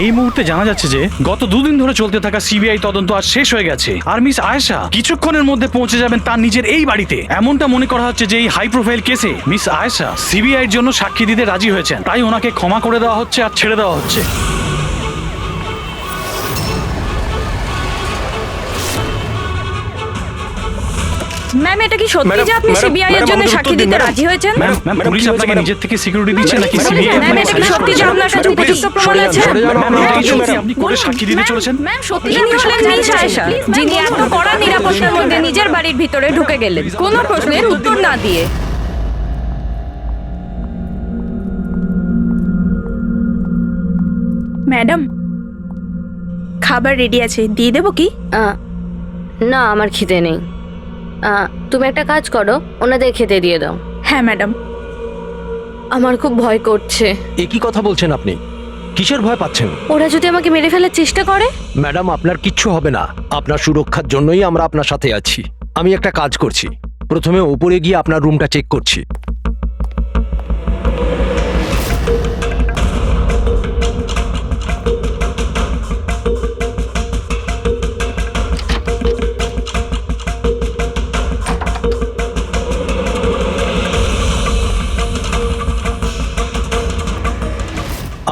এই মুহূর্তে জানা যাচ্ছে যে গত 2 দিন ধরে চলতে থাকা সিবিআই তদন্ত আজ শেষ হয়ে গেছে, আর মিস আয়েশা কিছুক্ষণের মধ্যে পৌঁছে যাবেন তার নিজের এই বাড়িতে। এমনটা মনে করা হচ্ছে যে এই হাই প্রোফাইল কেসে মিস আয়েশা সিবিআই এর জন্য সাক্ষী দিতে রাজি হয়েছেন, তাই ওনাকে ক্ষমা করে দেওয়া হচ্ছে আর ছেড়ে দেওয়া হচ্ছে। ম্যাম, এটা কি সত্যি যে আপনি সিবিআই এর জন্য সাক্ষী দিতে রাজি হয়েছেন? ম্যাম, পুলিশ আপনাকে নিজের থেকে সিকিউরিটি দিচ্ছে নাকি সিবিআই? ম্যাম, এটা কি সত্যি যে আপনার কাছে উপযুক্ত প্রমাণ আছে? ম্যাম, এটাই সত্যি আপনি কোর্টে সাক্ষী দিতে চলেছেন? ম্যাম, সত্যি ইনি হলেন মিস আয়েশা, যিনি এত কড়া নিরাপত্তার মধ্যে নিজের বাড়ির ভিতরে ঢুকে গেলেন কোনো প্রশ্নের উত্তর না দিয়ে। ম্যাডাম, খাবার রেডি আছে, দিয়ে দেবো কি? না, আমার খিদে নেই। তুমি একটা কাজ করো, ওনাদের খেতে দিয়ে দাও। হ্যাঁ ম্যাডাম। আমার খুব ভয় করছে। এ কি কথা বলছেন আপনি? কিসের ভয় পাচ্ছেন? ওরা যদি আমাকে মেরে ফেলার চেষ্টা করে? ম্যাডাম, আপনার কিচ্ছু হবে না। আপনার সুরক্ষার জন্যই আমরা আপনার সাথে আছি। আমি একটা কাজ করছি, প্রথমে ওপরে গিয়ে আপনার রুমটা চেক করছি।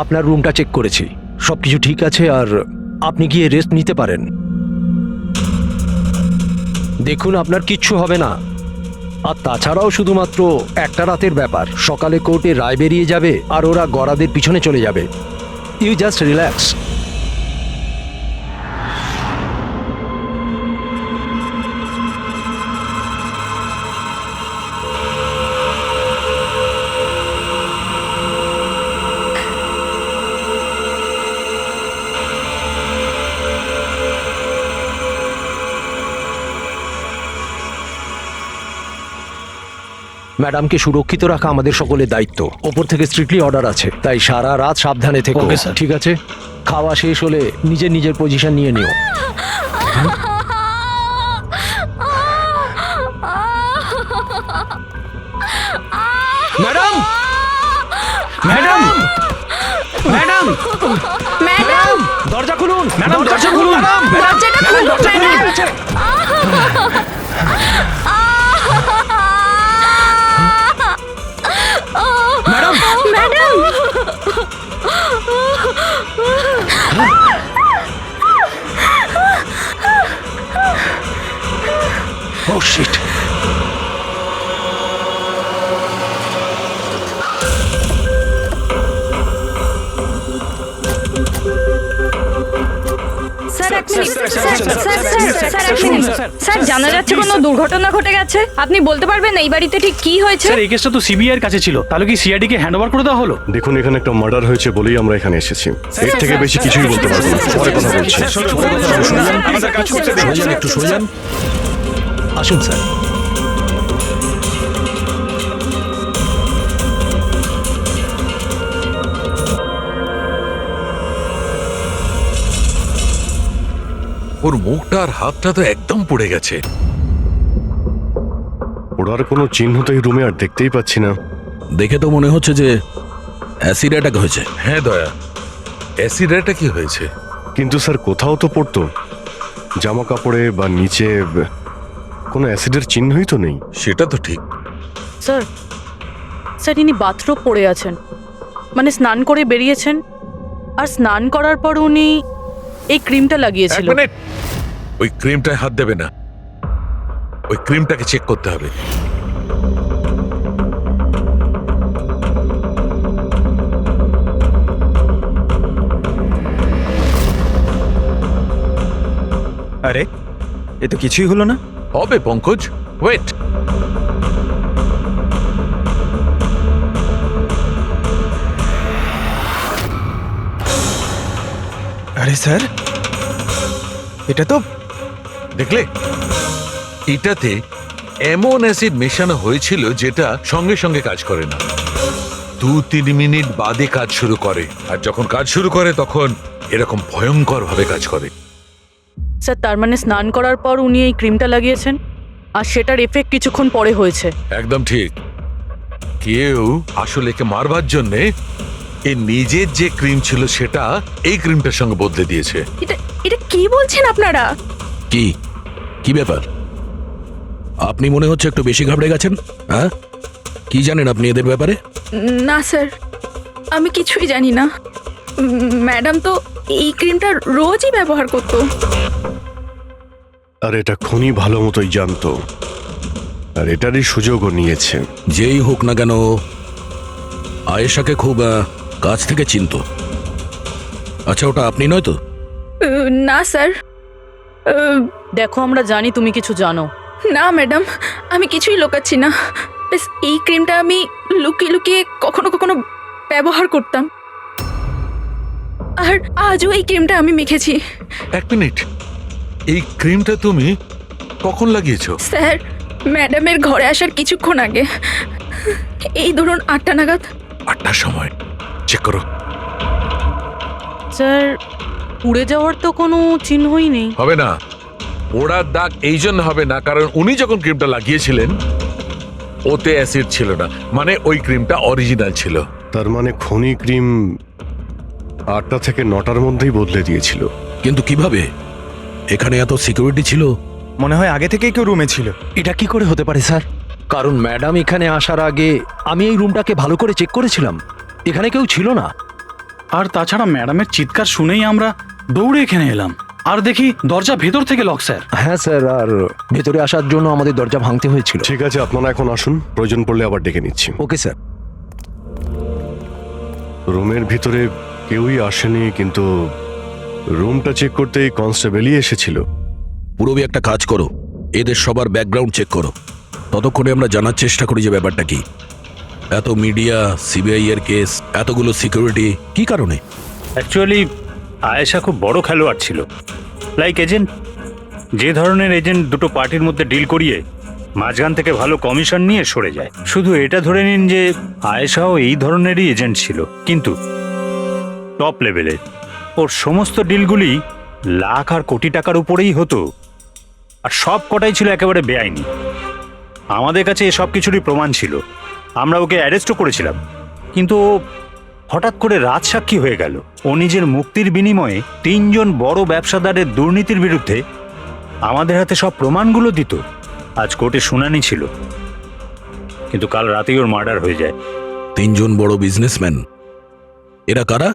আপনার রুমটা চেক করেছি, সবকিছু ঠিক আছে, আর আপনি গিয়ে রেস্ট নিতে পারেন। দেখুন, আপনার কিচ্ছু হবে না। আর তাছাড়াও শুধুমাত্র একটা রাতের ব্যাপার, সকালে কোর্টে রায় বেরিয়ে যাবে আর ওরা গরাদের পিছনে চলে যাবে। You just relax. ম্যাডামকে সুরক্ষিত রাখা আমাদের সকলের দায়িত্ব। ওপর থেকে স্ট্রিক্টলি অর্ডার আছে, তাই সারা রাত সাবধানে থেকো। Okay, sir. ঠিক আছে? খাওয়া শেষ হলে নিজের নিজের পজিশন নিয়ে নিও। ম্যাডাম, ম্যাডাম, ম্যাডাম, ম্যাডাম, দরজা খুলুন। ম্যাডাম, দরজা খুলুন। দরজাটা খুলুন ম্যাডাম। ম্যাডাম, ম্যাডাম, ও শিট। স্যার এক মিনিট, স্যার এক মিনিট। স্যার, জানা যাচ্ছে কোনো দুর্ঘটনা ঘটে গেছে। আপনি বলতে পারবেন এই বাড়িতে ঠিক কি হয়েছে? স্যার, এই কেসটা তো সিবিআই এর কাছে ছিল, তাহলে কি সিআইডি কে হ্যান্ড ওভার করে দেওয়া হলো? দেখুন, এখানে একটা মার্ডার হয়েছে বলেই আমরা এখানে এসেছি। এর থেকে বেশি কিছুই বলতে পারবো না, পরে কথা বলছি। একটু সরে যান। আসুন স্যার। ওর মুখটা আর হাতটা তো একদম পুড়ে গেছে। ওরার কোনো চিহ্ন তো এই রুমে আর দেখতেই পাচ্ছি না। দেখে তো মনে হচ্ছে যে অ্যাসিড অ্যাটাক হয়েছে। হ্যাঁ দয়া, অ্যাসিড অ্যাটাকই হয়েছে। কিন্তু স্যার, কোথাও তো পড়তো জামা কাপড়ে বা নিচে কোনো অ্যাসিডের চিহ্নই তো নেই। সেটা তো ঠিক। স্যার, স্যার ইনি বাথরুম পড়ে আছেন, মানে স্নান করে বেরিয়েছেন, আর স্নান করার পর উনি এই ক্রিমটা লাগিয়েছিল। এক মিনিট, ওই ক্রিমটায় হাত দেবে না, ওই ক্রিমটাকে চেক করতে হবে। আরে, এ তো কিছুই হলো না। হবে পঙ্কজ, ওয়েট। আরে স্যার, এটা তো দেখলে, এটাতে এমন অ্যাসিড মেশানো হয়েছিল যেটা সঙ্গে সঙ্গে কাজ করে না, 2-3 মিনিট বাদে কাজ শুরু করে, আর যখন কাজ শুরু করে তখন এরকম ভয়ঙ্কর ভাবে কাজ করে। স্যার, তার মানে স্নান করার পর উনি এই ক্রিমটা লাগিয়েছেন, আর সেটার এফেক্ট কিছুক্ষণ পরে হয়েছে। একদম ঠিক। কেউ আসলে একে মারবার জন্যে এর নিজের যে ক্রিম ছিল সেটা এই ক্রিমটার সঙ্গে বদলে দিয়েছে। এটা এটা কি বলছেন আপনারা? কি কি ব্যাপার? আপনি মনে হচ্ছে একটু বেশি ঘাবড়ে গেছেন। হ্যাঁ, কি জানেন আপনি এদের ব্যাপারে? না স্যার, আমি কিছুই জানি না। ম্যাডাম তো এই ক্রিমটা রোজই ব্যবহার করতো। আর এটা খনি ভালো মতোই জানতো, আর এটারই সুযোগও নিয়েছে। যেই হোক না কেন, আয়েশাকে খুব কাছ থেকে চিনতো। আচ্ছা, ওটা আপনি নয় তো? না স্যার। দেখো, আমরা জানি তুমি কিছু জানো। না ম্যাডাম, আমি কিছুই লুকাচ্ছি না। বেশ, এই ক্রিমটা আমি লুকিয়ে লুকিয়ে কখনো কখনো ব্যবহার করতাম, আর আজও এই ক্রিমটা আমি মেখেছি। এক মিনিট, এই ক্রিমটা তুমি কখন লাগিয়েছো? স্যার, ম্যাডামের ঘরে আসার কিছুক্ষণ আগে, এই ধরুন 8টা নাগাদ। 8টার সময়? চেক করো। স্যার, পুড়ে যাওয়ার তো কোনো চিহ্নই নেই। হবে না, পোড়ার দাগ এই জন্য হবে না কারণ উনি যখন ক্রিমটা লাগিয়েছিলেন ওতে অ্যাসিড ছিল না, মানে ওই ক্রিমটা অরিজিনাল ছিল। তার মানে খনি ক্রিম 8টা থেকে 9টার মধ্যেই বদলে দিয়েছিল। কিন্তু কিভাবে? এখানে এত সিকিউরিটি ছিল। মনে হয় আগে থেকেই কেউ রুমে ছিল। এটা কি করে হতে পারে স্যার? কারণ ম্যাডাম এখানে আসার আগে আমি এই রুমটাকে ভালো করে চেক করেছিলাম, এখানে কেউ ছিল না। আর তাছাড়া ম্যাডামের চিৎকার শুনেই আমরা দৌড়ে এখানে এলাম, আর দেখি দরজা ভেতর থেকে লক স্যার। হ্যাঁ স্যার, আর ভেতরে আসার জন্য আমাদের দরজা ভাঙতে হয়েছিল। ঠিক আছে, আপনারা এখন আসুন, প্রয়োজন পড়লে আবার ডেকে নিচ্ছি। Okay sir. রুমের ভিতরে কেউই আসেনি, কিন্তু রুমটা চেক করতেই কনস্টেবলই এসেছিল। পুরবি একটা কাজ করো, এদের সবার ব্যাকগ্রাউন্ড চেক করো। ততক্ষণে আমরা জানার চেষ্টা করি যে ব্যাপারটা কি। এত মিডিয়া, সিবিআই এর কেস, এতগুলো সিকিউরিটি, কি কারণে? অ্যাকচুয়ালি আয়েশা খুব বড় খেলোয়াড় ছিল, লাইক এজেন্ট। যে ধরনের এজেন্ট দুটো পার্টির মধ্যে ডিল করিয়ে মাঝখান থেকে ভালো কমিশন নিয়ে সরে যায়। শুধু এটা ধরে নিন যে আয়েশাও এই ধরনেরই এজেন্ট ছিল, কিন্তু টপ লেভেলের। ওর সমস্ত ডিলগুলি লাখ আর কোটি টাকার উপরেই হতো, আর সব কটাই ছিল একেবারে বেআইনি। আমাদের কাছে এসব কিছুরই প্রমাণ ছিল, আমরা ওকে অ্যারেস্টও করেছিলাম। কিন্তু ও হঠাৎ করে রাজসাক্ষী হয়ে গেল। ও নিজের মুক্তির বিনিময়ে 3 জন বড় ব্যবসাদারের দুর্নীতির বিরুদ্ধে আমাদের হাতে সব প্রমাণগুলো দিত। আজ কোর্টে শুনানি ছিল, কিন্তু কাল রাতেই ওর মার্ডার হয়ে যায়। 3 জন বড় বিজনেসম্যান, এরা কারা?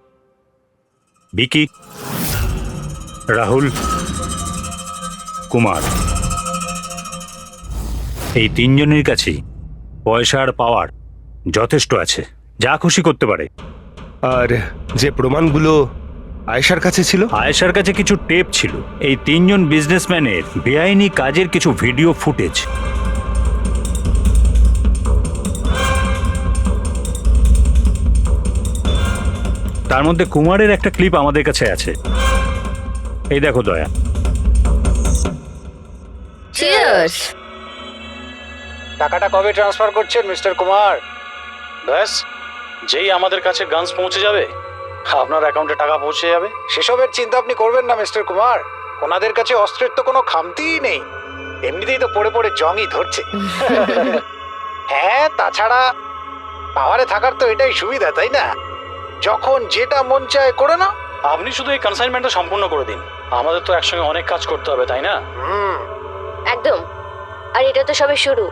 বিকি, রাহুল, কুমার। এই 3 জনের কাছেই পয়সা আর পাওয়ার যথেষ্ট আছে, যা খুশি করতে পারে। আর যে প্রমাণগুলো আয়েশার কাছে ছিল, আয়েশার কাছে কিছু টেপ ছিল, এই 3 জন বিজনেসম্যানের বেআইনি কাজের কিছু ভিডিও ফুটেজ। তার মধ্যে কুমারের একটা ক্লিপ আমাদের কাছে আছে, এই দেখো দয়া। চিয়ার্স। টাকাটা কবে ট্রান্সফার করছেন মিস্টার কুমার? ব্যাস, যেই আমাদের কাছে গানস পৌঁছে যাবে আপনার অ্যাকাউন্টে টাকা পৌঁছে যাবে। সেসবের চিন্তা আপনি করবেন না মিস্টার কুমার, ওনাদের কাছে অস্ত্রের তো কোনো খামতিই নেই, এমনিতেই তো পড়ে পড়ে জংই ধরছে। হ্যাঁ, তাছাড়া পাওয়ারে থাকার তো এটাই সুবিধা, তাই না? যখন যেটা মন চায় করে না। আপনি শুধু এই কনসাইনমেন্টটা সম্পূর্ণ করে দিন, আমাদের তো একসঙ্গে অনেক কাজ করতে হবে, তাই না? একদম। আর এটা তো সবে শুরু।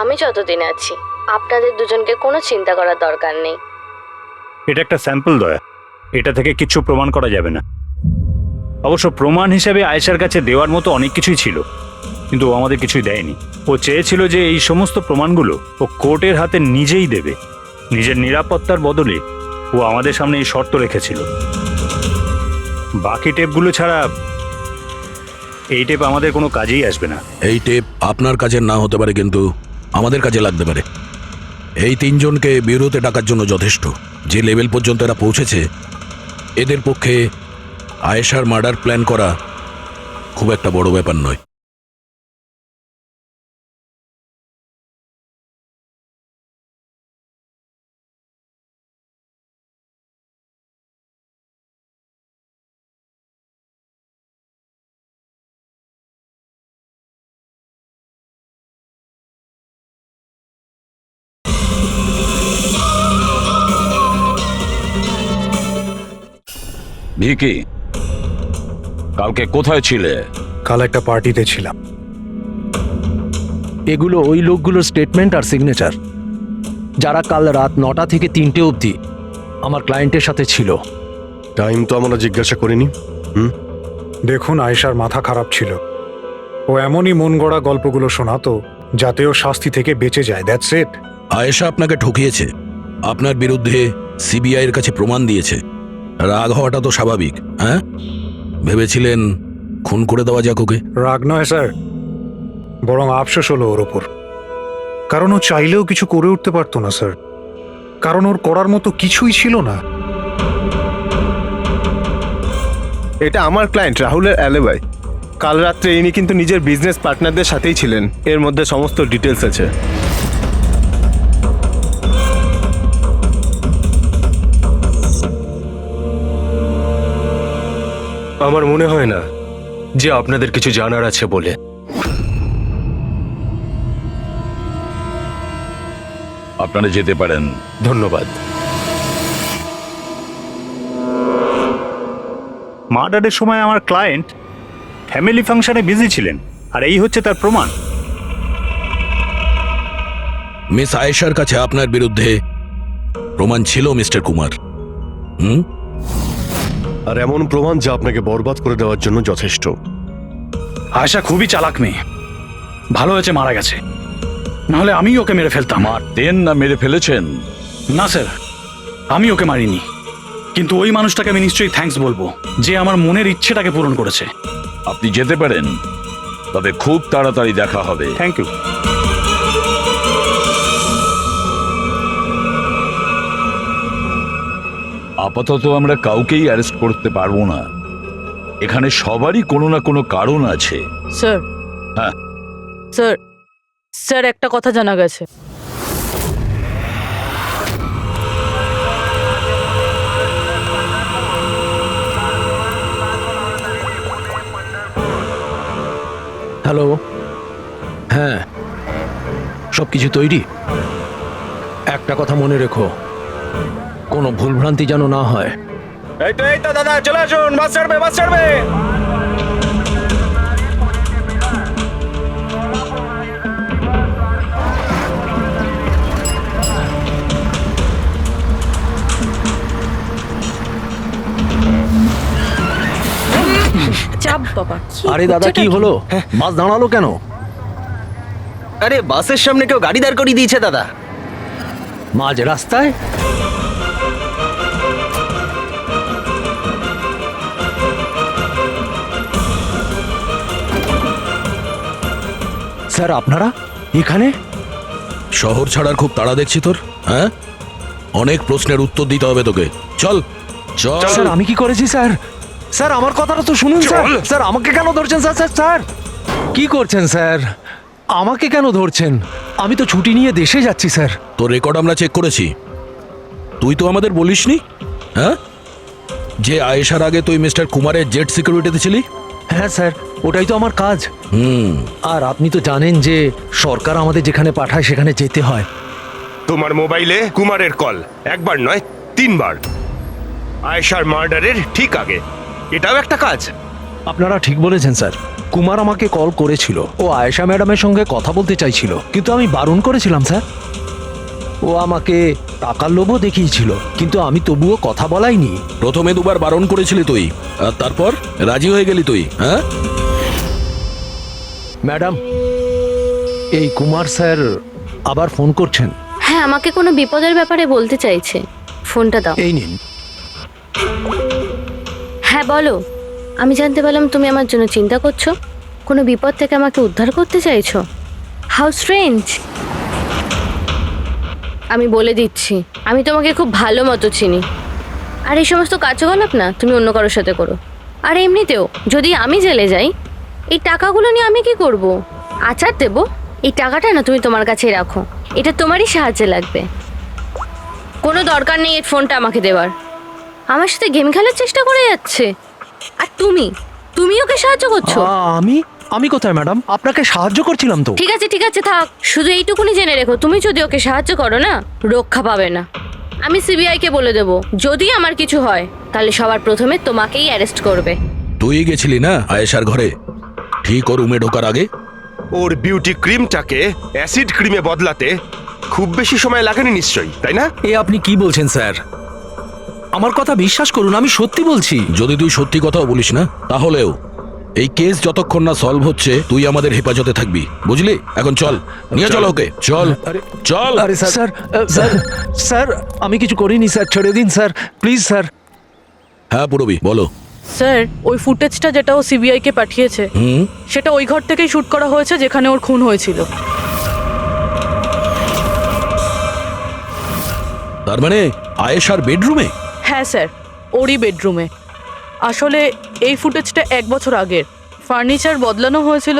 আমি যতদিন আছি আপনাদের দুজনকে কোনো চিন্তা করার দরকার নেই। এটা একটা স্যাম্পল দয়া, এটা থেকে কিচ্ছু প্রমাণ করা যাবে না। অবশ্য প্রমাণ হিসেবে আয়েশার কাছে দেওয়ার মতো অনেক কিছুই ছিল, কিন্তু ও আমাদের কিছুই দেয়নি। ও চেয়েছিল যে এই সমস্ত প্রমাণগুলো ও কোর্টের হাতে নিজেই দেবে। নিজের নিরাপত্তার বদলে ও আমাদের সামনে এই শর্ত রেখেছিল। বাকি টেপগুলো ছাড়া এই টেপ আমাদের কোনো কাজেই আসবে না। এই টেপ আপনার কাজের না হতে পারে, কিন্তু আমাদের কাজে লাগতে পারে। এই 3 জনকে বিরোতে ডাকার জন্য যথেষ্ট। যে লেভেল পর্যন্ত এরা পৌঁছেছে, এদের পক্ষে আয়েশার মার্ডার প্ল্যান করা খুব একটা বড় ব্যাপার নয়। ভিকি, কালকে কোথায় ছিলে? কাল একটা পার্টিতে ছিলাম। এগুলো ওই লোকগুলোর স্টেটমেন্ট আর সিগনেচার, যারা কাল রাত 9টা থেকে 3টে অবধি আমার ক্লায়েন্টের সাথে ছিল। টাইম তো আমরা জিজ্ঞাসা করিনি। দেখুন, আয়েশার মাথা খারাপ ছিল। ও এমনই মন গড়া গল্পগুলো শোনাতো যাতে ও শাস্তি থেকে বেঁচে যায়। That's it. আয়েশা আপনাকে ঠকিয়েছে, আপনার বিরুদ্ধে সিবিআই এর কাছে প্রমাণ দিয়েছে। রাগ হওয়াটা তো স্বাভাবিক। হ্যাঁ, ভেবেছিলেন খুন করে দেওয়া যাক ওকে? রাগ নয় স্যার, বরং আফসোস হলো ওর ওপর। কারণ ও চাইলেও কিছু করে উঠতে পারতো না স্যার, কারণ ওর করার মতো কিছুই ছিল না। এটা আমার ক্লায়েন্ট রাহুলের অ্যালিবাই। কাল রাত্রে ইনি কিন্তু নিজের বিজনেস পার্টনারদের সাথেই ছিলেন। এর মধ্যে সমস্ত ডিটেলস আছে। আমার মনে হয় না যে আপনাদের কিছু জানার আছে বলে। আপনারা যেতে পারেন। ধন্যবাদ। মার্ডারের সময় আমার ক্লায়েন্ট ফ্যামিলি ফাংশনে বিজি ছিলেন, আর এই হচ্ছে তার প্রমাণ। মিস আয়েশার কাছে আপনার বিরুদ্ধে প্রমাণ ছিল মিস্টার কুমার। আর এমন প্রমাণ যা আপনাকে বরবাদ করে দেওয়ার জন্য যথেষ্ট। আয়েশা খুবই চালাক মেয়ে। ভালো হয়েছে মারা গেছে, নাহলে আমি ওকে মেরে ফেলতাম। মারতেন না মেরে ফেলেছেন? না স্যার, আমি ওকে মারিনি, কিন্তু ওই মানুষটাকে আমি নিশ্চয়ই থ্যাঙ্কস বলবো যে আমার মনের ইচ্ছেটাকে পূরণ করেছে। আপনি যেতে পারেন, তবে খুব তাড়াতাড়ি দেখা হবে। Thank you. আপাতত আমরা কাউকেই অ্যারেস্ট করতে পারবো না। এখানে সবারই কোনো না কোনো কারণ আছে। স্যার, হ্যাঁ স্যার, স্যার একটা কথা জানা গেছে। হ্যালো, হ্যাঁ, সব কিছু তৈরি। একটা কথা মনে রেখো, কোনো ভুলভ্রান্তি যেন না হয়। এই তো দাদা, চলে আসুন, বাস ছাড়বে, বাস ছাড়বে। চাপ বাবা। আরে দাদা, কি হলো? বাস দাঁড়ালো কেন? আরে বাসের সামনে কেউ গাড়ি দাঁড় করিয়ে দিয়েছে দাদা। মাঝ রাস্তায়? স্যার, আপনারা এখানে? শহর ছাড়ার খুব তাড়া দেখছি তোর। হ্যাঁ, অনেক প্রশ্নের উত্তর দিতে হবে তোকে। চল চল। স্যার, আমি কি করেছি স্যার? স্যার, আমার কথাটা তো শুনুন স্যার। স্যার, আমাকে কেন ধরছেন স্যার? স্যার স্যার কি করছেন স্যার? আমাকে কেন ধরছেন? আমি তো ছুটি নিয়ে দেশে যাচ্ছি স্যার। তোর রেকর্ড আমরা চেক করেছি। তুই তো আমাদের বলিসনি, হ্যাঁ, যে আয়েশার আগে তুই মিস্টার কুমারের জেট সিকিউরিটিতে ছিলি? হ্যাঁ স্যার, ওটাই তো আমার কাজ। আর আপনি তো জানেন যে সরকার আমাদের যেখানে পাঠায় সেখানে যেতে হয়। তোমার মোবাইলে কুমারের কল একবার নয় 3 বার, আয়েশার মার্ডারের ঠিক আগে। এটাও একটা কাজ। আপনারা ঠিক বলেছেন স্যার। কুমার আমাকে কল করেছিল, ও আয়েশা ম্যাডামের সঙ্গে কথা বলতে চাইছিল, কিন্তু আমি বারণ করেছিলাম স্যার। ও আমাকে টাকার লোভও দেখিয়েছিল, কিন্তু আমি তবুও কথা বলাইনি। প্রথমে 2বার বারণ করেছিলি তুই, আর তারপর রাজি হয়ে গেলি তুই। হ্যাঁ ম্যাডাম, এই কুমার স্যার আবার ফোন করছেন। হ্যাঁ, আমাকে কোনো বিপদের ব্যাপারে বলতে চাইছে। ফোনটা দাও। এই নিন। হ্যাঁ বলো। আমি জানতে পারলাম তুমি আমার জন্য চিন্তা করছো, কোনো বিপদ থেকে আমাকে উদ্ধার করতে চাইছো। How strange. আমি বলে দিচ্ছি, আমি তোমাকে খুব ভালো মতো চিনি। আর এই সমস্ত কার্যকলাপ না তুমি অন্য কারোর সাথে করো। আর এমনিতেও যদি আমি জেলে যাই, এই টাকাগুলো নিয়ে আমি কি করব? আচার দেবো? এই টাকাটা না তুমি তোমার কাছেই রাখো, এটা তোমারই সাহায্যে লাগবে। কোনো দরকার নেই এই ফোনটা আমাকে দেওয়ার। আমার সাথে গেম খেলার চেষ্টা করে যাচ্ছে, আর তুমি ওকে সাহায্য করছো। আমি কোথায় ম্যাডাম? আপনাকে সাহায্য করছিলাম তো। ঠিক আছে থাক, শুধু এইটুকুনি জেনে রেখো, তুমি যদি ওকে সাহায্য করো না, রক্ষা পাবে না। আমি সিবিআই কে বলে দেব, যদি আমার কিছু হয় তাহলে সবার প্রথমে তোমাকেই অ্যারেস্ট করবে। তুই গেছিলি না আয়েশার ঘরে ঠিক ওর রুমে ঢোকার আগে? ওর বিউটি ক্রিমটাকে অ্যাসিড ক্রিমে বদলাতে খুব বেশি সময় লাগেনি নিশ্চয়ই, তাই না? এ আপনি কি বলছেন স্যার? আমার কথা বিশ্বাস করুন, আমি সত্যি বলছি। যদি তুই সত্যি কথাও বলিস না, তাহলেও এই কেস যতক্ষণ না সলভ হচ্ছে তুই আমাদের হেফাজতে থাকবি, বুঝলি? এখন চল, নিয়ে চল ওকে, চল চল। আরে স্যার স্যার স্যার স্যার আমি কিছু করিনি স্যার, ছেড়ে দিন স্যার, প্লিজ স্যার। হ্যাঁ পুরবি, বলো। স্যার ওই ফুটেজটা যেটা ও সিবিআই কে পাঠিয়েছে সেটা ওই ঘর থেকেই শুট করা হয়েছে যেখানে ওর খুন হয়েছিল। তার মানে আয়েশার বেডরুমে? হ্যাঁ স্যার, ওরই বেডরুমে। আসলে এই ফুটেজটা 1 বছর আগের, ফার্নিচার বদলানো হয়েছিল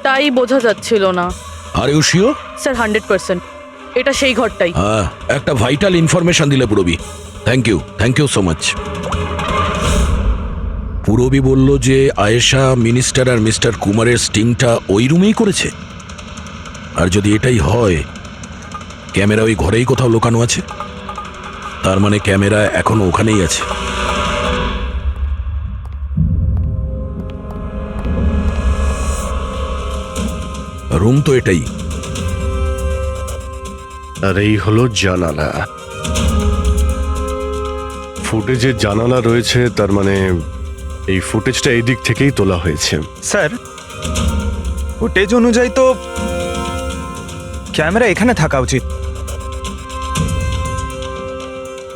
তাই বোঝা যাচ্ছিল না। Are you sure? স্যার 100% এটা সেই ঘরটাই। হ্যাঁ, একটা ভাইটাল ইনফরমেশন দিলে Purabi, thank you so much. Purabi বলল যে আয়েশা মিনিস্টার আর মিস্টার কুমারের স্টিংটা ওই রুমেই করেছে। আর যদি এটাই হয়, ক্যামেরা ওই ঘরেই কোথাও লুকানো আছে, তার মানে ক্যামেরা এখনো ওখানেই আছে। রুম তো এটাই। আর এই হলো জানালা। ফুটেজে জানালা রয়েছে, তার মানে এই ফুটেজটা এই দিক থেকেই তোলা হয়েছে। স্যার ফুটেজ অনুযায়ী তো ক্যামেরা এখানে থাকা উচিত।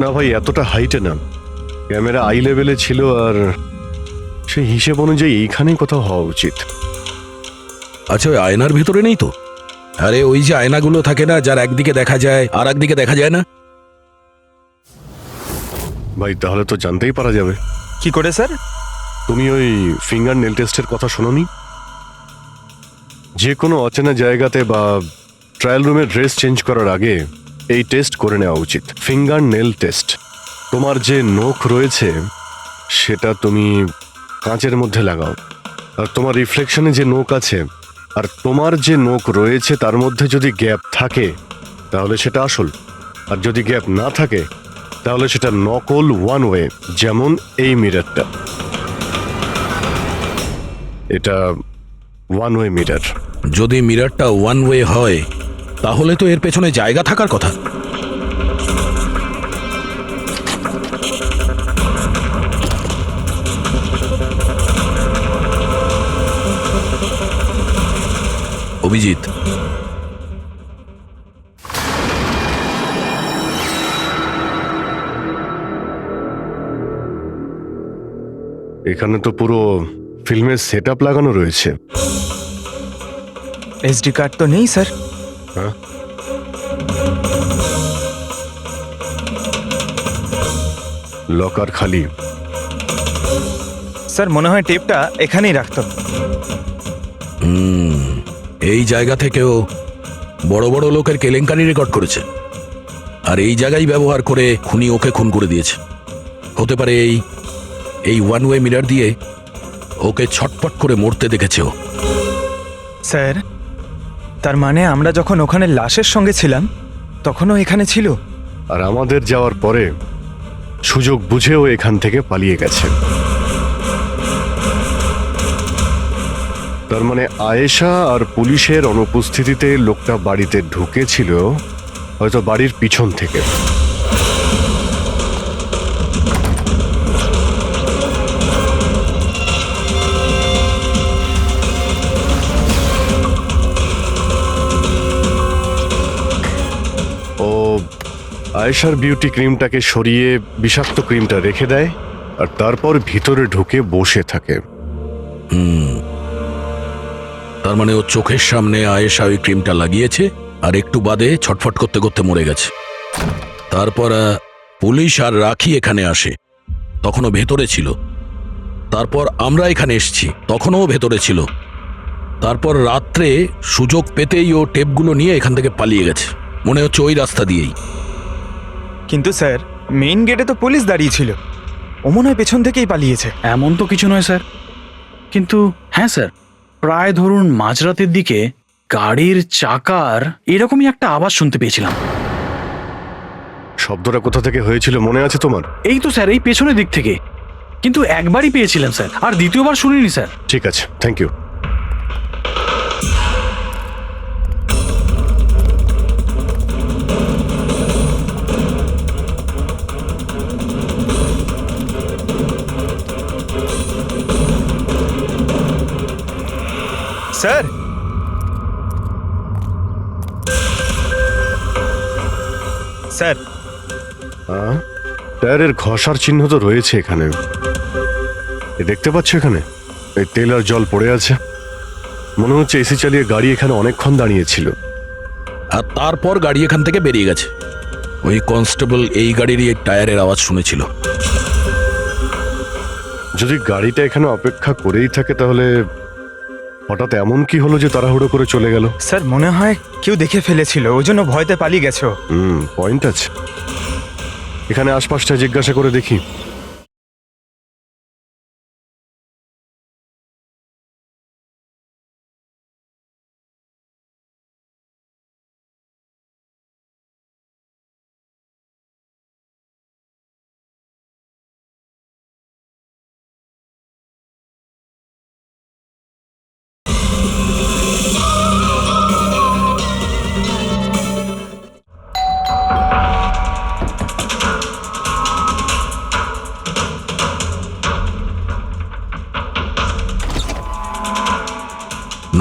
না ভাই, এতটা হাইটে না, ক্যামেরা আই লেভেলে ছিল, আর সেই হিসেব অনুযায়ী এইখানেই কোথাও হওয়া উচিত। আচ্ছা, ওই আয়নার ভিতরে নেই তো? আরে ওই যে আয়নাগুলো থাকে না, যার একদিকে দেখা যায় আর একদিকে দেখা যায় না। ভাই তাহলে তো জানতেই পারা যাবে। কি করে স্যার? তুমি ওই ফিঙ্গার নেল টেস্টের কথা শোনোনি? যে কোনো অচেনা জায়গাতে বা ট্রায়াল রুমে ড্রেস চেঞ্জ করার আগে এই টেস্ট করে নেওয়া উচিত, ফিঙ্গার নেল টেস্ট। তোমার যে নখ রয়েছে সেটা তুমি কাঁচের মধ্যে লাগাও, আর তোমার রিফ্লেকশনে যে নখ আছে আর তোমার যে নখ রয়েছে তার মধ্যে যদি গ্যাপ থাকে তাহলে সেটা আসল, আর যদি গ্যাপ না থাকে তাহলে সেটা নকল ওয়ান ওয়ে। যেমন এই মিররটা, এটা ওয়ান ওয়ে মিরর। যদি মিররটা ওয়ান ওয়ে হয় তাহলে তো এর পেছনে জায়গা থাকার কথা। অভিজিৎ, এখানে তো পুরো ফিল্মের সেটআপ লাগানো রয়েছে। এসডি কার্ড তো নেই স্যার। হ্যাঁ, লকার খালি। স্যার মনে হয় টেপটা এখানেই রাখতো। এই জায়গা থেকেও বড় বড় লোকের কেলেঙ্কারি রেকর্ড করেছে, আর এই জায়গায় ব্যবহার করে খুনি ওকে খুন করে দিয়েছে। হতে পারে এই ওয়ান ওয়ে মিরর দিয়ে ওকে ছটপট করে মরতে দেখেছে ও। স্যার তার মানে আমরা যখন ওখানে লাশের সঙ্গে ছিলাম তখনও এখানে ছিল, আর আমাদের যাওয়ার পরে সুযোগ বুঝেও এখান থেকে পালিয়ে গেছে। তার মানে আয়েশা আর পুলিশের অনুপস্থিতিতে লোকটা বাড়িতে ঢুকেছিল, হয়তো বাড়ির পিছন থেকে। ও আয়েশার বিউটি ক্রিমটাকে সরিয়ে বিষাক্ত ক্রিমটা রেখে দেয়, আর তারপর ভিতরে ঢুকে বসে থাকে। তার মানে ও চোখের সামনে আয়েশা ওই ক্রিমটা লাগিয়েছে, আর একটু বাদে ছটফট করতে করতে মরে গেছে। তারপর পুলিশ আর রাখি এখানে আসে, তখনও ভেতরে ছিল। তারপর আমরা এখানে এসেছি, তখনও ভেতরে ছিল। তারপর রাত্রে সুযোগ পেতেই ও টেপগুলো নিয়ে এখান থেকে পালিয়ে গেছে, মনে হচ্ছে ওই রাস্তা দিয়েই। কিন্তু স্যার মেইন গেটে তো পুলিশ দাঁড়িয়ে ছিল, ও মনে হয় পেছন থেকেই পালিয়েছে। এমন তো কিছু নয় স্যার, কিন্তু হ্যাঁ স্যার, প্রায় ধরুন মাঝরাতের দিকে গাড়ির চাকার এরকমই একটা আওয়াজ শুনতে পেয়েছিলাম। শব্দটা কোথা থেকে হয়েছিল মনে আছে তোমার? এই তো স্যার, এই পেছনের দিক থেকে। কিন্তু একবারই পেয়েছিলেন স্যার, আর দ্বিতীয়বার শুনিনি স্যার। ঠিক আছে, থ্যাংক ইউ। স্যার, স্যার, টায়ারের ঘষার চিহ্ন তো রয়েছে এখানে। এ দেখতে পাচ্ছ এখানে এই তেল আর জল পড়ে আছে। মনে হচ্ছে এসি চালিয়ে গাড়ি এখানে অনেকক্ষণ দাঁড়িয়েছিল। আর তারপর গাড়ি এখান থেকে বেরিয়ে গেছে। ওই কনস্টেবল এই গাড়িরই টায়ারের আওয়াজ শুনেছিল। যদি গাড়িটা এখানে অপেক্ষা করেই থাকে তাহলে হঠাৎ এমন কি হলো যে তাড়াহুড়ো করে চলে গেল? স্যার মনে হয় কেউ দেখে ফেলেছিল, ওই জন্য ভয়তে পালিয়ে গেছো। পয়েন্ট আছে। এখানে আশপাশটা জিজ্ঞাসা করে দেখি।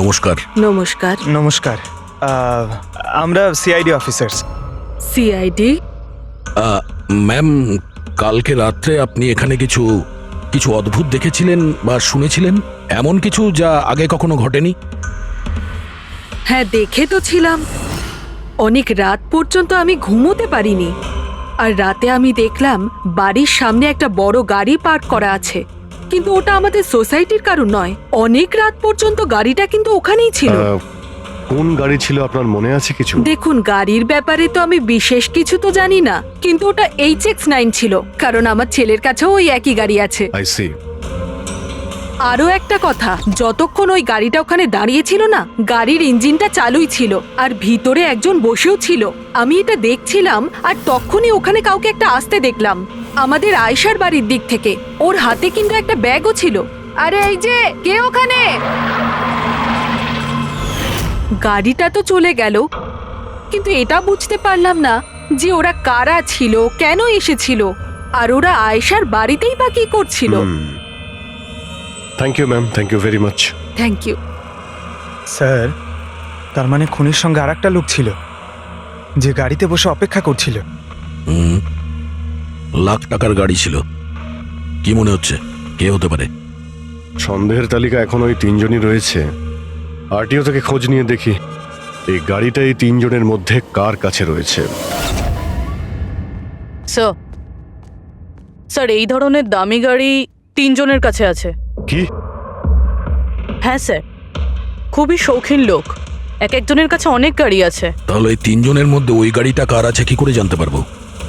নমস্কার। নমস্কার। নমস্কার, আমরা সিআইডি অফিসার্স। সিআইডি? ম্যাম, কালকে রাত্রে আপনি এখানে কিছু কিছু অদ্ভুত দেখেছিলেন বা শুনেছিলেন, এমন কিছু যা আগে কখনো ঘটেনি? হ্যাঁ, দেখে তো ছিলাম। অনেক রাত পর্যন্ত আমি ঘুমোতে পারিনি। আর রাতে আমি দেখলাম বাড়ির সামনে একটা বড় গাড়ি পার্ক করা আছে, কিন্তু ওটা আমাদের সোসাইটির কারণ নয়। অনেক রাত পর্যন্ত গাড়িটা কিন্তু ওখানেই ছিল। কোন গাড়ি ছিল আপনার মনে আছে কিছু? দেখুন, গাড়ির ব্যাপারে তো আমি বিশেষ কিছু তো জানি না, কিন্তু ওটা HX9 ছিল, কারণ আমার ছেলের কাছেও ওই একই গাড়ি আছে। I see. আরো একটা কথা, যতক্ষণ ওই গাড়িটা ওখানে দাঁড়িয়ে ছিল না, গাড়ির ইঞ্জিনটা চালুই ছিল আর ভিতরে একজন বসেও ছিল। আমি এটা দেখছিলাম আর তখনই ওখানে কাউকে একটা আসতে দেখলাম, আমাদের আয়েশার বাড়ির দিক থেকে। ওর হাতে কিন্তু একটা ব্যাগও ছিল। আরে এই যে, কে ওখানে? গাড়িটা তো চলে গেল, কিন্তু এটা বুঝতে পারলাম না যে ওরা কারা ছিল, কেন এসেছিল, আর ওরা আয়েশার বাড়িতেই বা কি করছিল। Thank you ma'am, thank you very much. Thank you. Sir, তার মানে খুনির সঙ্গে আর একটা লোক ছিল যে গাড়িতে বসে অপেক্ষা করছিল। লাখ টাকার গাড়ি ছিল। কি মনে হচ্ছে কে হতে পারে? সন্দেহের তালিকা এখন ওই তিনজনই রয়েছে। আরটিও থেকে খোঁজ নিয়ে দেখি এই গাড়িটা এই তিনজনের মধ্যে কার কাছে রয়েছে। স্যার, এই ধরনের দামি গাড়ি তিনজনের কাছে আছে। কি? হ্যাঁ স্যার, খুবই শৌখিন লোক, এক একজনের কাছে অনেক গাড়ি আছে। তাহলে এই তিনজনের মধ্যে ওই গাড়িটা কার আছে কি করে জানতে পারবো?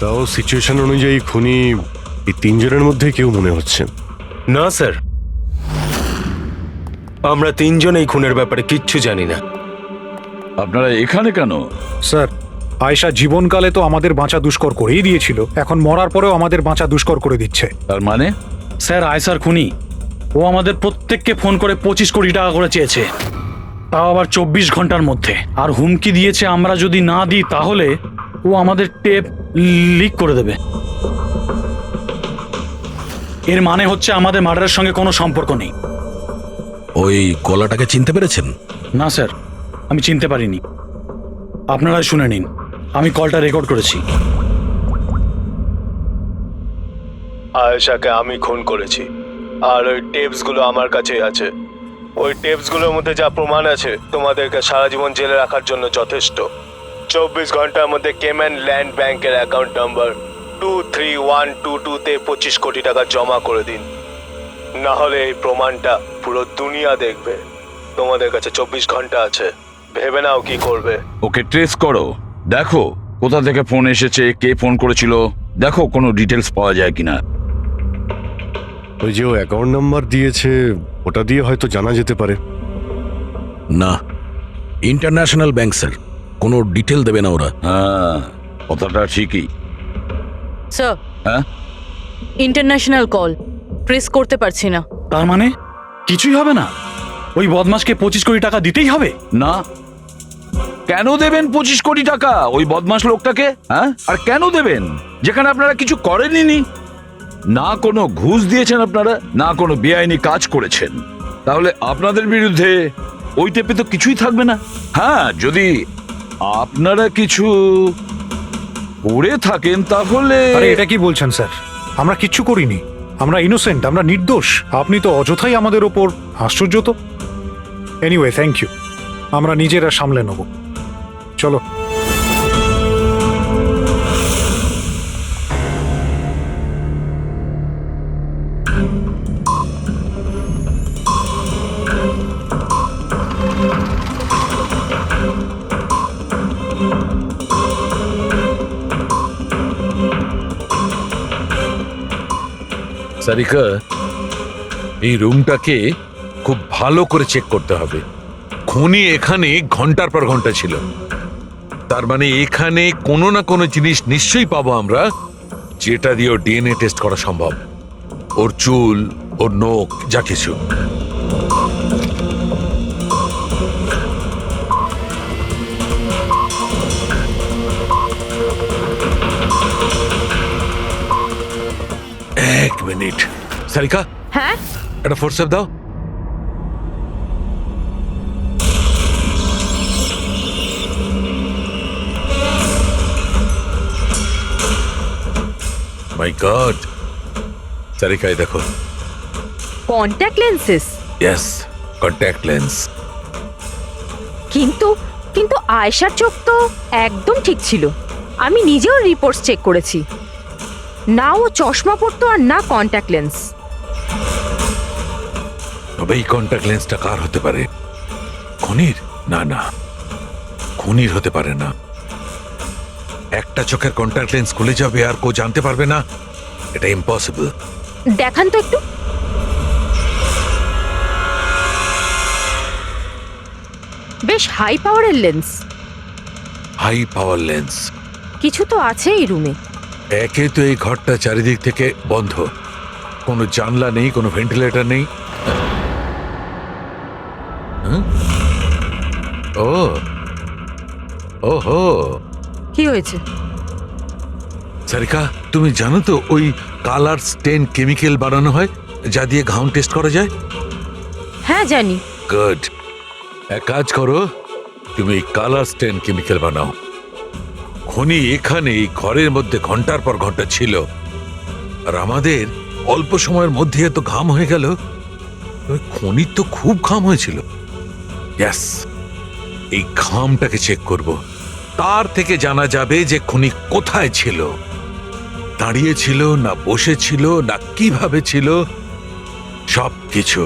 তাও সিচুয়েশন অনুযায়ী খুনি এই তিনজনের মধ্যে কেউ মনে হচ্ছে। না স্যার, আমরা তিনজন এই খুনের ব্যাপারে কিচ্ছু জানি না। আপনারা এখানে কেন? স্যার, আয়েশা জীবনকালে তো আমাদের বাঁচা দুষ্কর করেই দিয়েছিল, এখন মরার পরেও আমাদের বাঁচা দুষ্কর করে দিচ্ছে। তার মানে? স্যার, আয়েশার খুনি ও আমাদের প্রত্যেককে ফোন করে 25 কোটি টাকা করে চেয়েছে, তাও আবার 24 ঘন্টার মধ্যে। আর হুমকি দিয়েছে আমরা যদি না দিই তাহলে ও আমাদের টেপ লিক করে দেবে। এর মানে হচ্ছে আমাদের মার্ডারের সঙ্গে কোনো সম্পর্ক নেই। ওই গলাটাকে চিনতে পেরেছেন? না স্যার, আমি চিনতে পারিনি। আপনারা শুনে নিন, আমি কলটা রেকর্ড করেছি। আয়েশাকে আমি খুন করেছি, আর ওই টেপসগুলো আমার কাছেই আছে। ওই টেপসগুলোর মধ্যে যা প্রমাণ আছে তোমাদেরকে সারা জীবন জেলে রাখার জন্য যথেষ্ট। 24 ঘন্টার মধ্যে কেম্যান ল্যান্ড ব্যাংকের অ্যাকাউন্ট নাম্বার 23122-তে 25 কোটি টাকা জমা করে দিন, না হলে এই প্রমাণটা পুরো দুনিয়া দেখবে। তোমাদের কাছে 24 ঘন্টা আছে, ভেবে নাও কি করবে। ওকে ট্রেস করো, দেখো কোথা থেকে ফোন এসেছে, কে ফোন করেছিল, দেখো কোনো ডিটেলস পাওয়া যায় কিনা। ওই যে ও অ্যাকাউন্ট নাম্বার দিয়েছে, ওটা দিয়ে হয়তো জানা যেতে পারে। না, ইন্টারন্যাশনাল ব্যাংক স্যার, কোনো ডিটেল দেবে না ওরা। হ্যাঁ, কথাটা ঠিকই। স্যার হ্যাঁ ইন্টারন্যাশনাল কল প্রেস করতে পারছি না। তার মানে কিছুই হবে না? ওই বদমাসকে 25 কোটি টাকা দিতেই হবে? না, কেন দেবেন 25 কোটি টাকা ওই বদমাশ লোকটাকে? হ্যাঁ, আর কেন দেবেন যেখানে আপনারা কিছু করেননি? না কোনো ঘুষ দিয়েছেন আপনারা, না কোনো বেআইনি কাজ করেছেন। তাহলে আপনাদের বিরুদ্ধে ওই টেপে তো কিছুই থাকবে না। হ্যাঁ, যদি আপনারা কিছু করে থাকেন তাহলে আরে এটা কি বলছেন স্যার? আমরা কিচ্ছু করিনি, আমরা ইনোসেন্ট, আমরা নির্দোষ। আপনি তো অযথাই আমাদের ওপর আশ্চর্য তো। এনিওয়ে থ্যাংক ইউ, আমরা নিজেরা সামলে নেব। চলো। সারিকা, এই রুমটাকে খুব ভালো করে চেক করতে হবে। খুনি এখানে ঘন্টার পর ঘন্টা ছিল, তার মানে এখানে কোনো না কোনো জিনিস নিশ্চয়ই পাবো আমরা, যেটা দিয়ে ওর ডিএনএ টেস্ট করা সম্ভব। ওর চুল, ওর নখ, যা কিছু। এক মিনিট সারিকা, হ্যাঁ একটা ফোর্সেপ দাও। মাই গড, সারিকা এই দেখো। Contact lenses? Yes, contact lens. কিন্তু কিন্তু আয়েশার চোখ তো একদম ঠিক ছিল। আমি নিজেও রিপোর্টস চেক করেছি, না ও চশমা পরতো আর না কন্ট্যাক্ট লেন্স। তবে এই কন্ট্যাক্ট লেন্সটা কার হতে পারে? খুনির? না না, খুনির হতে পারে না। একটা চোখের কন্ট্যাক্ট লেন্স খুলে যাবে আর কেউ জানতে পারবে না, এটা ইম্পসিবল। দেখান তো একটু। বেশ হাই পাওয়ারের লেন্স। High power lens? কিছু তো আছে এই রুমে। একে তো এই ঘরটা চারিদিক থেকে বন্ধ, কোনো জানলা নেই, কোনো ভেন্টিলেটর নেই। হ্যাঁ? ও ওহো, কি হয়েছে? সারিকা, তুমি জানো তো ওই কালার স্টেন কেমিক্যাল বানানো হয় যা দিয়ে ঘাম টেস্ট করা যায়? হ্যাঁ জানি। গুড, এক কাজ করো, তুমি কালার স্টেন কেমিক্যাল বানাও। খুনি এখানে এই ঘরের মধ্যে ঘন্টার পর ঘন্টা ছিল, আর আমাদের অল্প সময়ের মধ্যে এত ঘাম হয়ে গেল। খুনির তো খুব ঘাম হয়েছিল। ইয়েস, এই ঘামটাকে চেক করব, তার থেকে জানা যাবে যে খুনি কোথায় ছিল, দাঁড়িয়ে ছিল না বসে ছিল না কিভাবে ছিল, সব কিছু।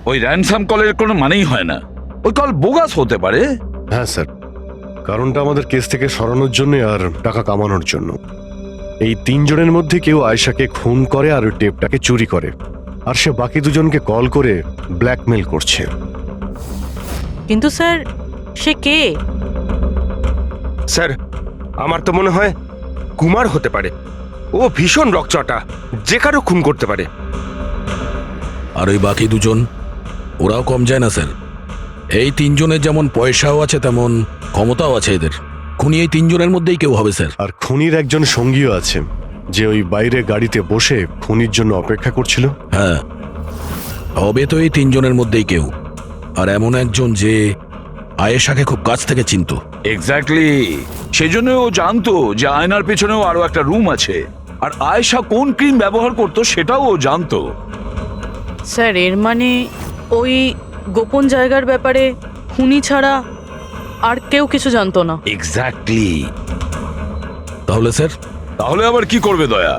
ওই র্যানসাম কলের কোনো মানেই হয় না, ওই কল বোগাস হতে পারে। হ্যাঁ স্যার, কারণটা আমাদের কেস থেকে সরানোর জন্য আর টাকা কামানোর জন্য। এই 3 জনের মধ্যে কেউ আয়েশাকে খুন করে আর ওই টেপটাকে চুরি করে, আর সে বাকি 2 জনকে কল করে ব্ল্যাকমেল করছে। কিন্তু স্যার, সে কে? স্যার, আমার তো মনে হয় কুমার হতে পারে। ও ভীষণ রকচটা, যে কারো খুন করতে পারে। আর ওই বাকি 2 জন, ওরাও কম যায় না স্যার। এই 3 জনের যেমন পয়সাও আছে তেমন ক্ষমতাও আছে এদের। খুনি এই 3 জনের মধ্যেই কেউ হবে স্যার। আর খুনির একজন সঙ্গীও আছে, যে ওই বাইরে গাড়িতে বসে খুনির জন্য অপেক্ষা করছিল। হ্যাঁ, হবে তো এই 3 জনের মধ্যেই কেউ, আর এমন একজন যে আয়েশাকে খুব কাছ থেকে চিনতো। এক্স্যাক্টলি, সেজন্য ও জানতো যে আয়নার পেছনেও আরো একটা রুম আছে, আর আয়েশা কোন ক্রিম ব্যবহার করতো সেটাও ও জানতো। স্যার, এর মানে ওই গোপন জায়গার ব্যাপারে খুনি ছাড়া আর কেউ কিছু জানতো না। এক্স্যাক্টলি। তাহলে স্যার? তাহলে আবার কি করবে দয়া?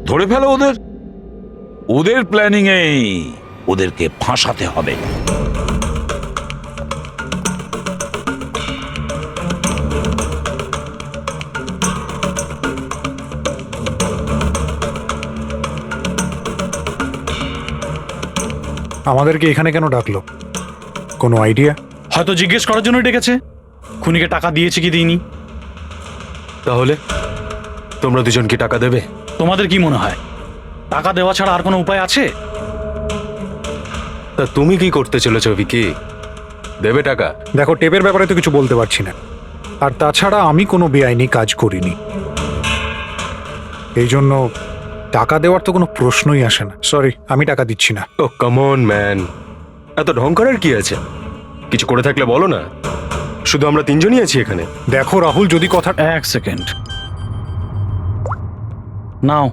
ধরে ফেলো ওদের। ওদের প্ল্যানিং এই, ওদেরকে ফাঁসাতে হবে। আমাদেরকে এখানে কেন ডাকলো? কোনো আইডিয়া? হয়তো জিজ্ঞেস করার জন্য ডেকেছে, খুনিকে টাকা দিয়েছে কি দিইনি। তাহলে তোমরা দুজন কি টাকা দেবে? তোমাদের কি মনে হয় টাকা দেওয়া ছাড়া আর কোনো উপায় আছে? তা তুমি কি করতে চলেছো ভিকি? দেবে টাকা? দেখো, টেপের ব্যাপারে তো কিছু বলতে পারছি না, আর তাছাড়া আমি কোনো বেআইনি কাজ করিনি, এই জন্য টাকা দেওয়ার তো কোনো প্রশ্নই আসে না। সরি, আমি টাকা দিচ্ছি না। ও কাম অন ম্যান, এত ঢং করার কি আছে? কিছু করে থাকলে বলো না, শুধু আমরা তিনজনই আছি এখানে। দেখো রাহুল, যদি কথা... এক সেকেন্ড নাও,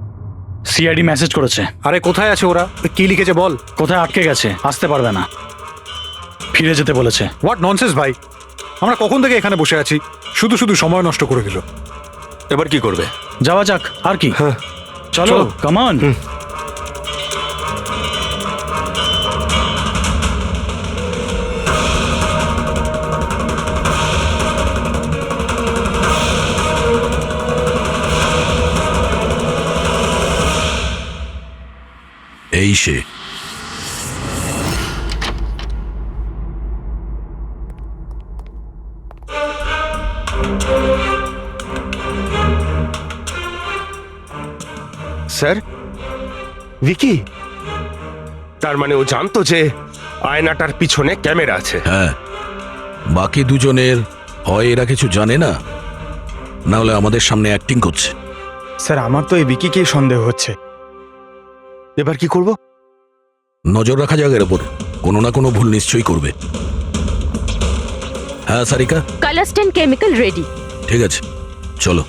সিআইডি মেসেজ করেছে। আরে কোথায় আছে ওরা? কি লিখেছে বল। কোথায় আটকে গেছে, আসতে পারবে না, ফিরে যেতে বলেছে। হোয়াট ননসেন্স ভাই, আমরা কখন থেকে এখানে বসে আছি, শুধু শুধু সময় নষ্ট করে দিল। এবার কি করবে? যাওয়া যাক, আর কি। হ্যাঁ চলো, কাম অন। এই সে। স্যার, ভিকি, তার মানে ও জানতো যে আয়নাটার পিছনে ক্যামেরা আছে? হ্যাঁ, বাকি দুজনের হয় এরা কিছু জানে না, না হলে আমাদের সামনে অ্যাক্টিং করছে। স্যার, আমার তো এই বিকিকেই সন্দেহ হচ্ছে। এবার কি করব? নজর রাখা যাক এর ওপর, কোনো না কোনো ভুল নিশ্চয়ই করবে। হ্যাঁ সারিকা, কালাস্টেন কেমিক্যাল রেডি। ঠিক আছে, চলো।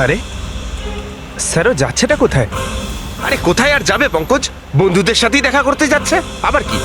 আরে স্যারও যাচ্ছেটা কোথায়? আরে কোথায় আর যাবে পঙ্কজ, বন্ধুদের সাথেই দেখা করতে যাচ্ছে, আবার কি?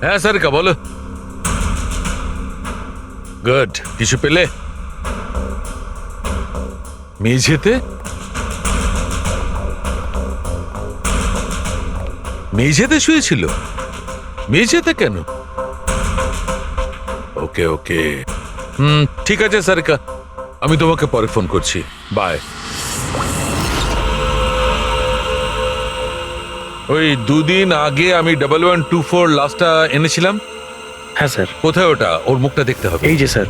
হ্যাঁ সারিকা, বলো। গুড, কিছু পেলে? মেঝেতে? মেঝেতে শুয়েছিল? মেঝেতে কেন? ওকে ওকে, ঠিক আছে সারিকা, আমি তোমাকে পরে ফোন করছি। বাই। ওই দুদিন আগে আমি 1124 লাস্টটা এনেছিলাম। হ্যাঁ স্যার। কোথায় ওটা? ওর মুখটা দেখতে হবে। এই যে স্যার।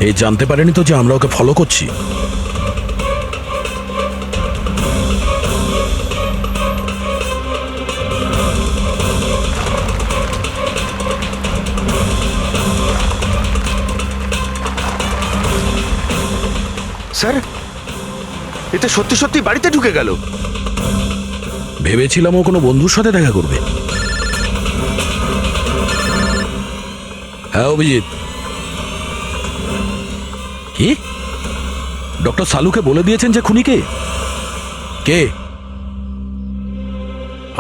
এই জানতে পারেনি তো যে আমরা ওকে ফলো করছি? স্যার, এটা সত্যি সত্যি বাড়িতে ঢুকে গেল। ভেবেছিলাম ও কোনো বন্ধুর সাথে দেখা করবে। হ্যাঁ অভিজিৎ। কি? ডক্টর সালুকে বলে দিয়েছেন যে খুনি কে? কে?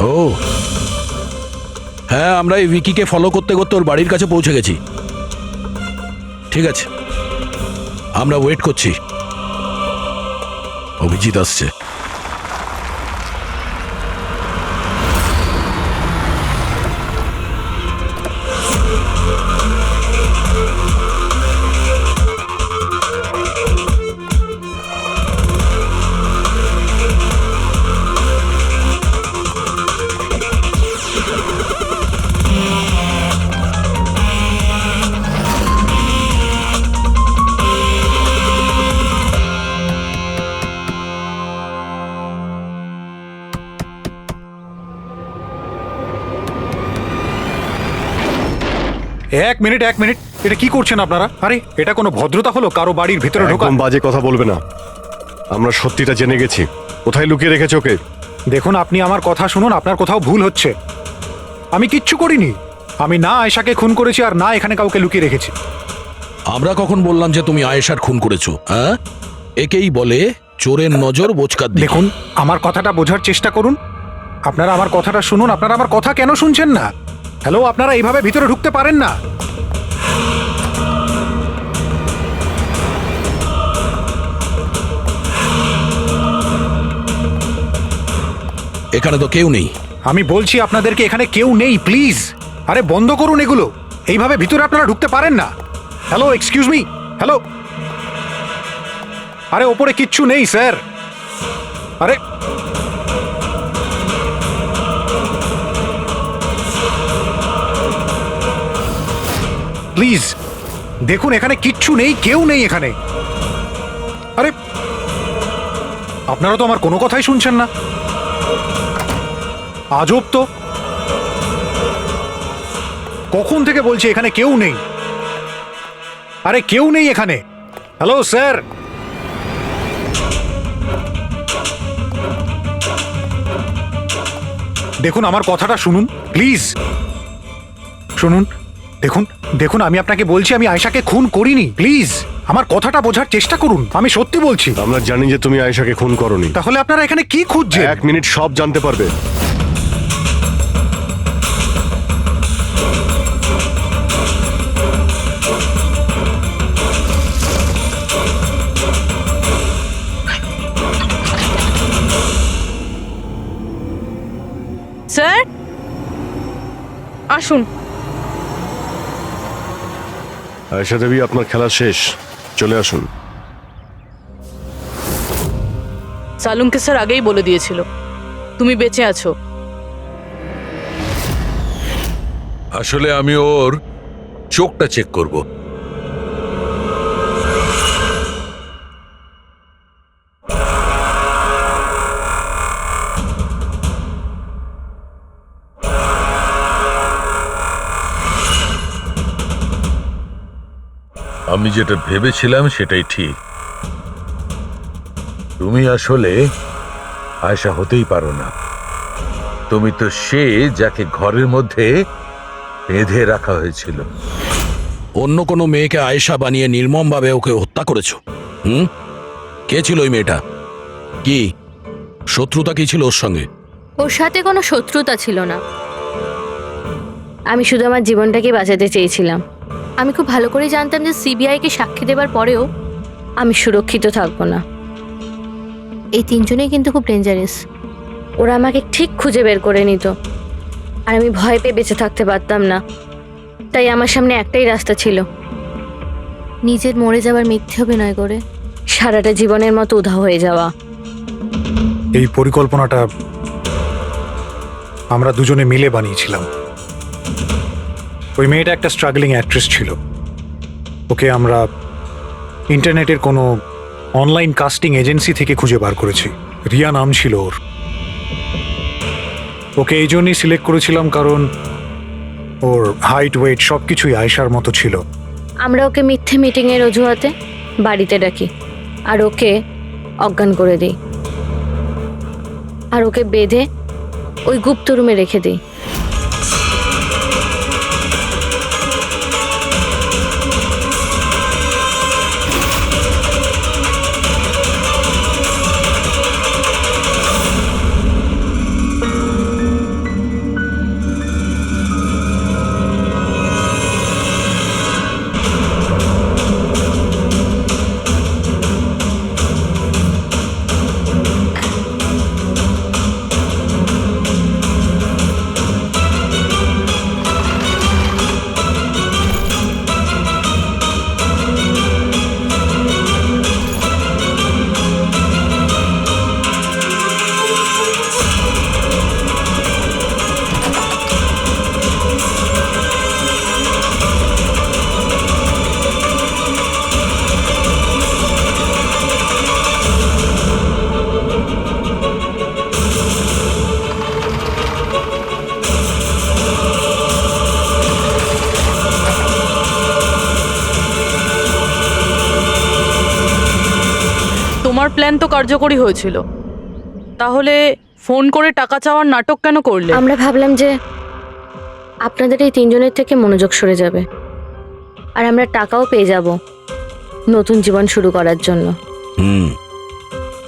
ও হ্যাঁ, আমরা এই উইকিকে ফলো করতে করতে ওর বাড়ির কাছে পৌঁছে গেছি। ঠিক আছে, আমরা ওয়েট করছি। অভিজিৎ আসছে। এক মিনিট এটা কি করছেন আপনারা? আরে এটা কোনো ভদ্রতা হলো কারো বাড়ির ভিতরে ঢোকা? একদম বাজে কথা বলবে না। আমরা সত্যিটা জেনে গেছি। কোথায় লুকিয়ে রেখেছো ওকে? দেখুন, আপনি আমার কথা শুনুন, আপনার কোথাও ভুল হচ্ছে। আমি কিচ্ছু করিনি। আমি না আয়েশাকে খুন করেছি আর না এখানে কাউকে লুকিয়ে রেখেছি। আমরা কখন বললাম যে তুমি আয়েশার খুন করেছো? হ্যাঁ, একেই বলে চোরের নজর বোচকার দিকে। দেখুন, আমার কথাটা বোঝার চেষ্টা করুন। আপনারা আমার কথাটা শুনুন। আপনারা আমার কথা কেন শুনছেন না? হ্যালো, আপনারা এইভাবে ভিতরে ঢুকতে পারেন না। এখানে তো কেউ নেই। আমি বলছি আপনাদেরকে এখানে কেউ নেই, প্লিজ। আরে বন্ধ করুন এগুলো। এইভাবে ভিতরে আপনারা ঢুকতে পারেন না। Hello, excuse me, hello. আরে ওপরে কিচ্ছু নেই স্যার। আরে প্লিজ দেখুন, এখানে কিচ্ছু নেই, কেউ নেই এখানে। আরে আপনারা তো আমার কোনো কথাই শুনছেন না। আজব তো, কখন থেকে বলছি এখানে কেউ নেই। আরে কেউ নেই এখানে। Hello sir. দেখুন, আমার কথাটা শুনুন প্লিজ। শুনুন, দেখুন দেখুন, আমি আপনাকে বলছি আমি আয়েশাকে খুন করিনি। প্লিজ আমার কথাটা বোঝার চেষ্টা করুন। আমি সত্যি বলছি। আমরা জানি যে তুমি আয়েশাকে খুন করনি। তাহলে আপনারা এখানে কি খুঁজছেন? 1 মিনিট সব জানতে পারবে। স্যার আসুন। আয়েশা দেবী, আপনার খেলা শেষ, চলে আসুন। সালুমকে স্যার আগেই বলে দিয়েছিল তুমি বেঁচে আছো। আসলে আমি ওর চোখটা চেক করব। আমি যেটা ভেবেছিলাম সেটাই ঠিক। তুমি আসলে আয়েশা হতেই পারো না। তুমি তো সে যাকে ঘরের মধ্যে বেঁধে রাখা হয়েছিল। অন্য কোনো মেয়েকে আয়েশা বানিয়ে নির্মমভাবে ওকে হত্যা করেছো। কে ছিল ওই মেয়েটা? কি শত্রুতা কি ছিল ওর সঙ্গে? ওর সাথে কোনো শত্রুতা ছিল না। আমি শুধু আমার জীবনটাকে বাঁচাতে চেয়েছিলাম। আমি খুব ভালো করে জানতাম যে সিবিআইকে সাক্ষী দেবার পরেও আমি সুরক্ষিত থাকবো না। এই তিনজনেই কিন্তু খুব ডেঞ্জারাস। ওরা আমাকে ঠিক খুঁজে বের করে নিত আর আমি ভয় পেয়ে বেঁচে থাকতে পারতাম না। তাই আমার সামনে একটাই রাস্তা ছিল, নিজের মরে যাওয়ার মিথ্যে অভিনয় করে সারাটা জীবনের মতো উধাও হয়ে যাওয়া। এই পরিকল্পনাটা আমরা দুজনে মিলে বানিয়েছিলাম। ওই মেয়েটা একটা স্ট্রাগলিং অ্যাক্ট্রেস ছিল। ওকে আমরা ইন্টারনেটের কোনো অনলাইন কাস্টিং এজেন্সি থেকে খুঁজে বার করেছি। রিয়া নাম ছিল ওর। ওকে এই জন্যই সিলেক্ট করেছিলাম কারণ ওর হাইট, ওয়েট সব কিছুই আয়েশার মতো ছিল। আমরা ওকে মিথ্যে মিটিংয়ের অজুহাতে বাড়িতে ডাকি আর ওকে অজ্ঞান করে দিই আর ওকে বেঁধে ওই গুপ্ত রুমে রেখে দিই। তোমার প্ল্যান তো কার্যকরী হয়েছিল, তাহলে ফোন করে টাকা চাওয়ার নাটক কেন করলে? আমরা ভাবলাম যে আপনাদের এই তিনজনের থেকে মনোযোগ সরে যাবে, আর আমরা টাকাও পেয়ে যাব নতুন জীবন শুরু করার জন্য।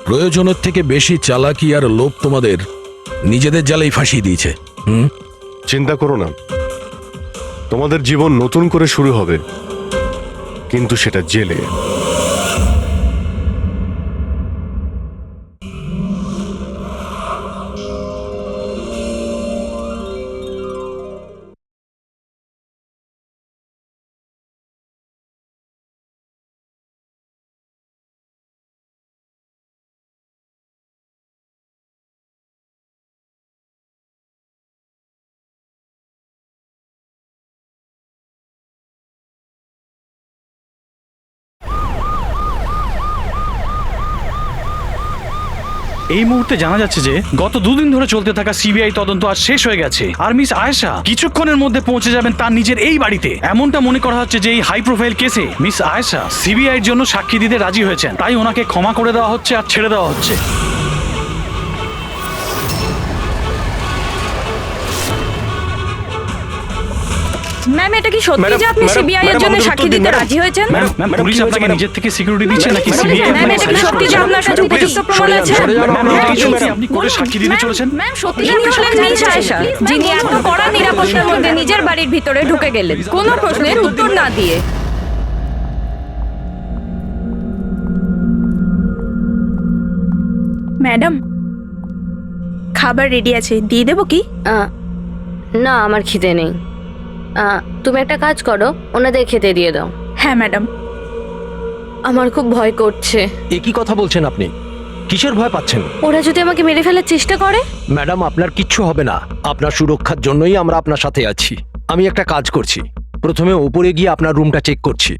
প্রয়োজনের থেকে বেশি চালাকি আর লোভ তোমাদের নিজেদের জালেই ফাঁসিয়ে দিয়েছে। চিন্তা করো না, তোমাদের জীবন নতুন করে শুরু হবে, কিন্তু সেটা জেলে। এই মুহূর্তে জানা যাচ্ছে যে গত 2 দিন ধরে চলতে থাকা সিবিআই তদন্ত আজ শেষ হয়ে গেছে, আর মিস আয়েশা কিছুক্ষণের মধ্যে পৌঁছে যাবেন তার নিজের এই বাড়িতে। এমনটা মনে করা হচ্ছে যে এই হাই প্রোফাইল কেসে মিস আয়েশা সিবিআই এর জন্য সাক্ষী দিতে রাজি হয়েছেন, তাই ওনাকে ক্ষমা করে দেওয়া হচ্ছে আর ছেড়ে দেওয়া হচ্ছে। ম্যাম, এটা কি সত্যি যে আপনি সিবিআই এর জন্য সাক্ষী দিতে রাজি হয়েছেন? ম্যাম, পুলিশ আপনাকে নিজের থেকে সিকিউরিটি দিচ্ছে নাকি সিবিআই? ম্যাম, এটা কি সত্যি যে আপনার কাছে উপযুক্ত প্রমাণ আছে? ম্যাম, এটা কি সত্যি আপনি কোর্টে সাক্ষী দিতে চলেছেন? ম্যাম, সত্যি ইনি হলেন মিস আয়েশা, যিনি এত কড়া নিরাপত্তার মধ্যে নিজের বাড়ির ভিতরে ঢুকে গেলেন কোনো প্রশ্নের উত্তর না দিয়ে। ম্যাডাম, খাবার রেডি আছে, দিয়ে দেবো কি? না, আমার খিদে নেই। তুমি একটা কাজ করো, ওনাদের খেতে দিয়ে দাও। হ্যাঁ ম্যাডাম। আমার খুব ভয় করছে। এ কি কথা বলছেন আপনি? কিসের ভয় পাচ্ছেন? ওরা যদি আমাকে মেরে ফেলার চেষ্টা করে? ম্যাডাম, আপনার কিচ্ছু হবে না। আপনার সুরক্ষার জন্যই আমরা আপনার সাথে আছি। আমি একটা কাজ করছি, প্রথমে ওপরে গিয়ে আপনার রুমটা চেক করছি।